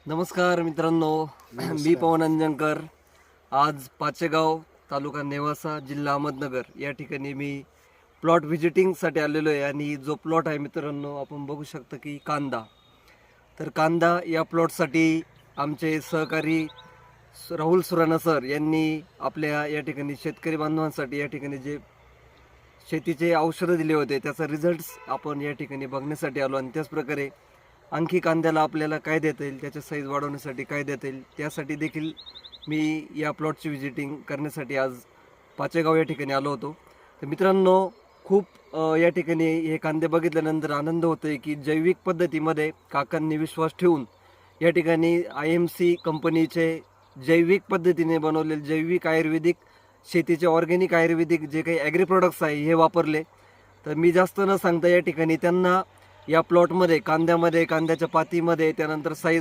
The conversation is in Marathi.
नमस्कार मित्रांनो, मी पवन अंजनकर. आज पाचेगाव, तालुका नेवासा, जिल्हा अहमदनगर या ठिकाणी मी प्लॉट व्हिजिटिंगसाठी आलेलो आहे. आणि जो प्लॉट आहे मित्रांनो, आपण बघू शकता की कांदा. तर कांदा या प्लॉटसाठी आमचे सहकारी राहुल सुराणा सर यांनी आपल्या या ठिकाणी शेतकरी बांधवांसाठी या ठिकाणी जे शेतीचे औषधं दिले होते त्याचा रिझल्ट्स आपण या ठिकाणी बघण्यासाठी आलो. आणि त्याचप्रकारे आणखी कांद्याला आपल्याला काय देता येईल, त्याच्या साईज वाढवण्यासाठी काय देता येईल, त्यासाठी देखील मी या प्लॉटची व्हिजिटिंग करण्यासाठी आज पाचेगाव या ठिकाणी आलो होतो. तर मित्रांनो, खूप या ठिकाणी हे कांदे बघितल्यानंतर आनंद होतो आहे की जैविक पद्धतीमध्ये काकांनी विश्वास ठेवून या ठिकाणी IMC कंपनीचे जैविक पद्धतीने बनवलेले जैविक आयुर्वेदिक शेतीचे ऑर्गॅनिक आयुर्वेदिक जे काही ॲग्री प्रोडक्ट्स आहे हे वापरले. तर मी जास्त न सांगता या ठिकाणी त्यांना या प्लॉटमध्ये कांद्याच्या पातीमध्ये त्यानंतर साईज